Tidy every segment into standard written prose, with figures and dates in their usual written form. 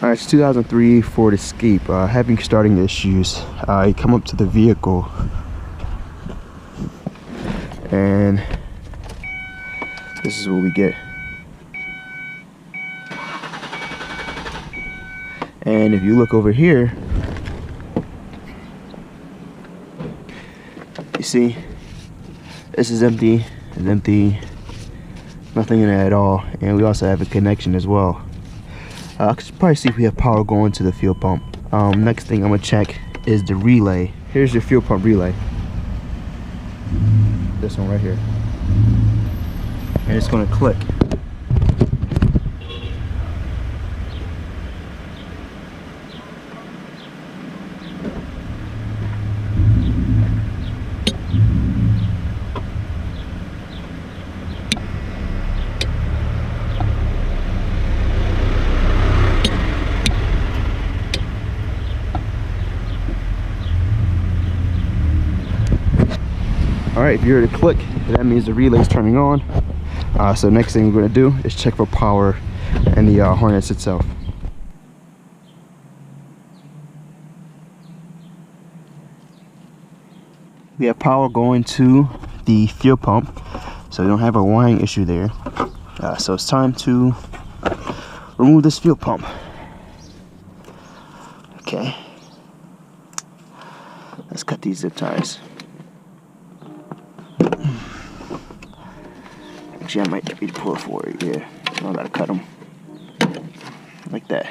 Alright, it's 2003 Ford Escape. Having starting issues. I come up to the vehicle and this is what we get. And if you look over here, you see this is empty. It's empty. Nothing in it at all. And we also have a connection as well. I could probably see if we have power going to the fuel pump. Next thing I'm gonna check is the relay. Here's your fuel pump relay. This one right here. And it's gonna click. Alright, if you hear the click, that means the relay is turning on. So next thing we're going to do is check for power and the harness itself. We have power going to the fuel pump, so we don't have a wiring issue there. So it's time to remove this fuel pump. Okay, let's cut these zip ties. Actually, I might need to pull it forward. Yeah, I gotta cut them like that.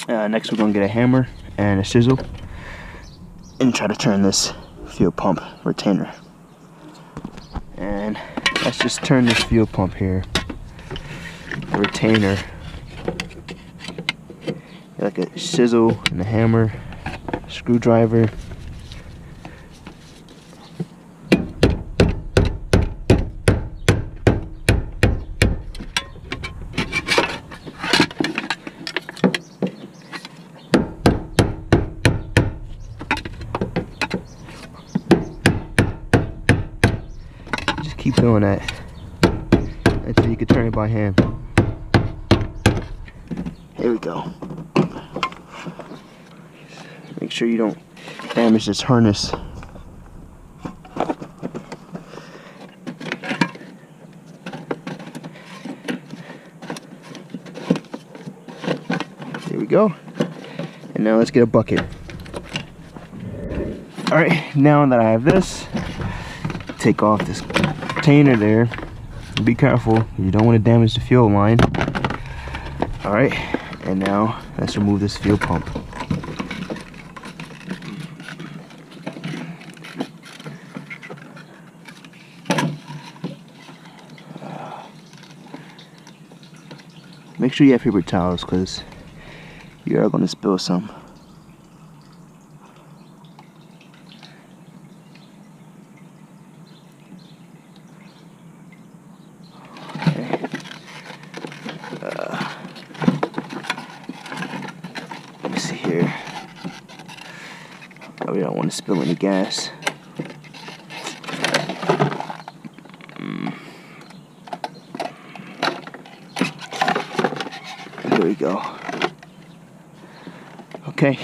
Next, we're gonna get a hammer and a chisel and try to turn this fuel pump retainer. And let's just turn this fuel pump here, the retainer. Like a chisel and a hammer, screwdriver. Keep doing that until you can turn it by hand. Here we go. Make sure you don't damage this harness. There we go. And now let's get a bucket. Alright, now that I have this, take off this retainer there. Be careful, you don't want to damage the fuel line. Alright, and now let's remove this fuel pump. Make sure you have paper towels because you are going to spill some. Let me see here. Oh, we don't want to spill any gas. There we go. Okay,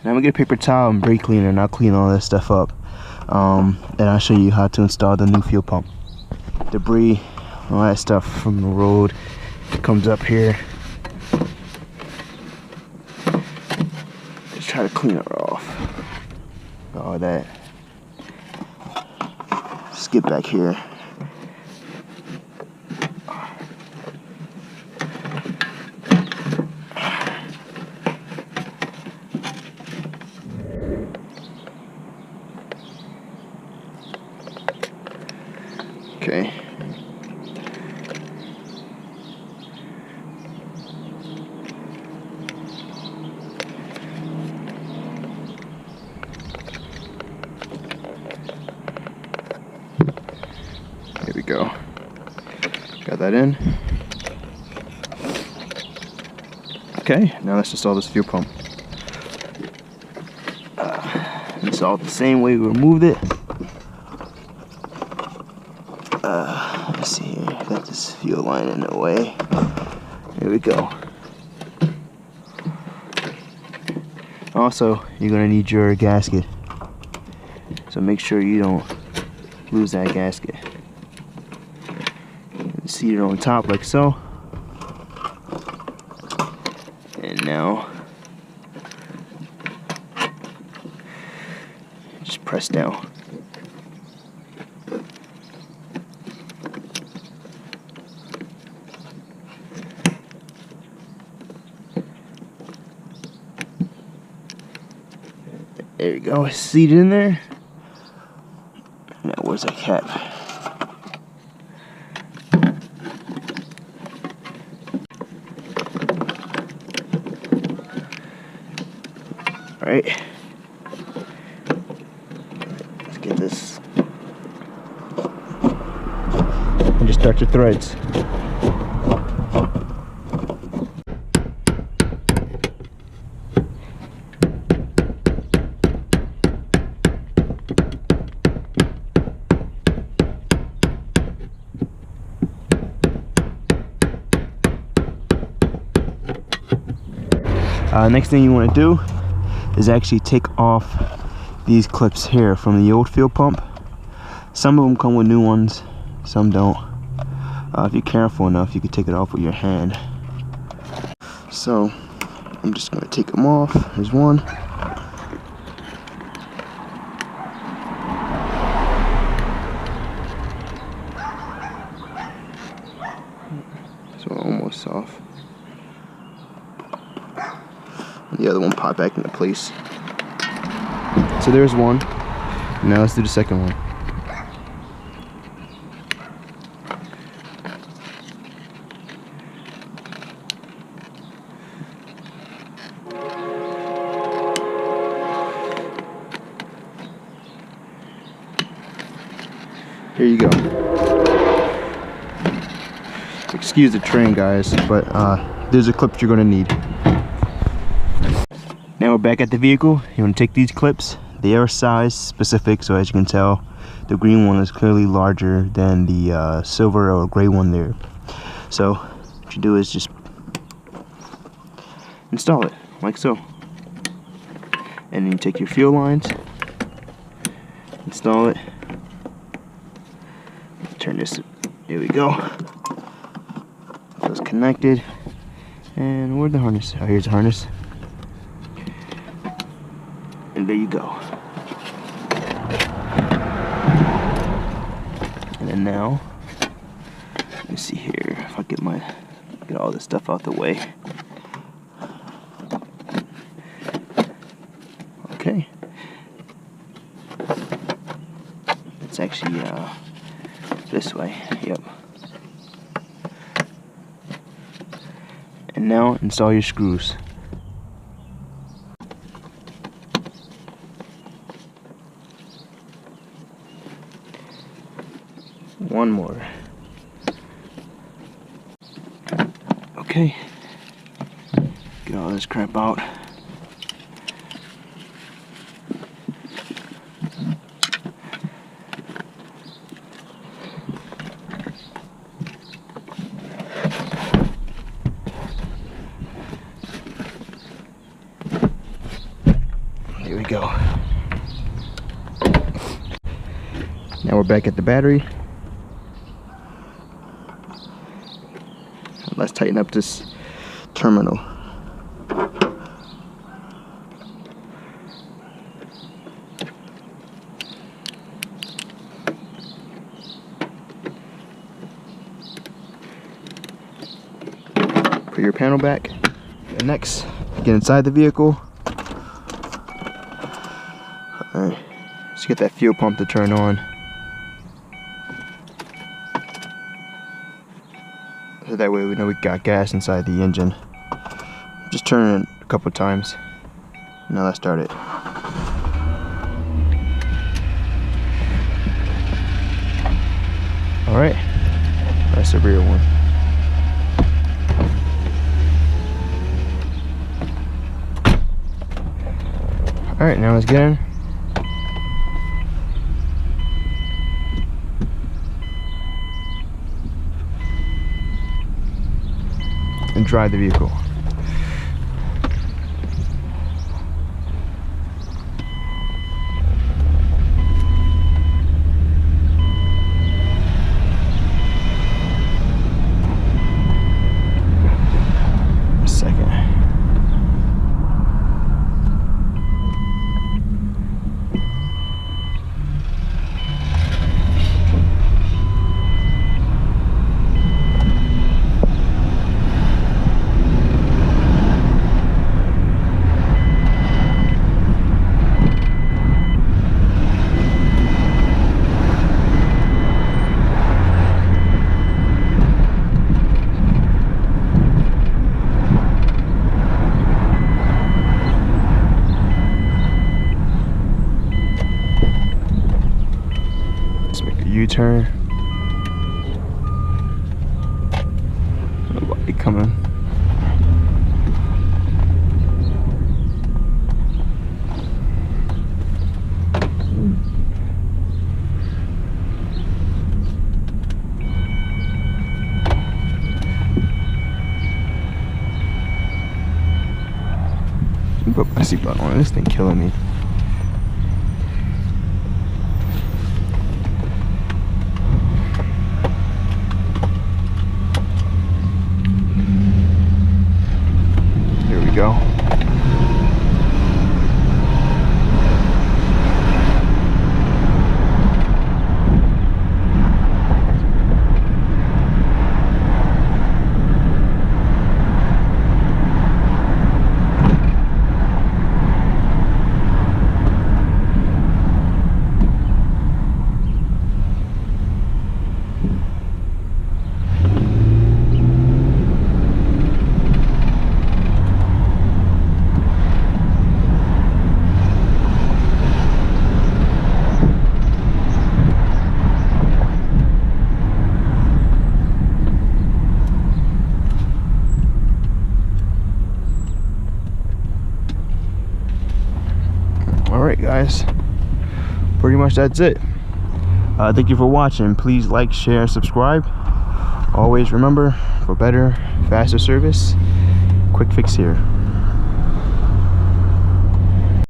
now I'm gonna get a paper towel and brake cleaner and I'll clean all this stuff up. And I'll show you how to install the new fuel pump. Debris, all that stuff from the road comes up here. Let's try to clean it off. All that. Let's get back here. Okay. There we go. Got that in. Okay, now let's install this fuel pump. Install it the same way we removed it. Let's see here, got this fuel line in the way. Here we go. Also, you're gonna need your gasket, so make sure you don't lose that gasket. Seat it on top like so, and now just press down. There you go, seat in there. Now where's that cap? Alright. Let's get this. And just start your threads. Next thing you want to do is actually take off these clips here from the old fuel pump. Some of them come with new ones, some don't. If you're careful enough, you can take it off with your hand. So I'm just going to take them off. There's one. So almost off. The other one popped back into place. So there's one. Now let's do the second one. Here you go. Excuse the train, guys, but there's a clip you're gonna need. Now we're back at the vehicle. You want to take these clips. They are size specific, so as you can tell, the green one is clearly larger than the silver or gray one there. So what you do is just install it like so, and then you take your fuel lines, install it, turn this. There we go. So it's connected. And where's the harness? Oh, here's the harness. And there you go. And then now, let me see here if I get all this stuff out the way. Okay. It's actually this way. Yep. And now install your screws. One more. Okay. Get all this crap out. Here we go. Now we're back at the battery. Let's tighten up this terminal. Put your panel back. And next, get inside the vehicle. Alright, let's get that fuel pump to turn on. So that way we know we got gas inside the engine. Just turn it a couple times. Now let's start it. Alright, that's the rear one. Alright, now let's get in. and drive the vehicle. U-turn. Nobody coming. Let me put my seatbelt on. This thing killing me. Go. Alright guys, pretty much that's it. Thank you for watching. Please like, share, and subscribe. Always remember, for better, faster service, Quick Fix here.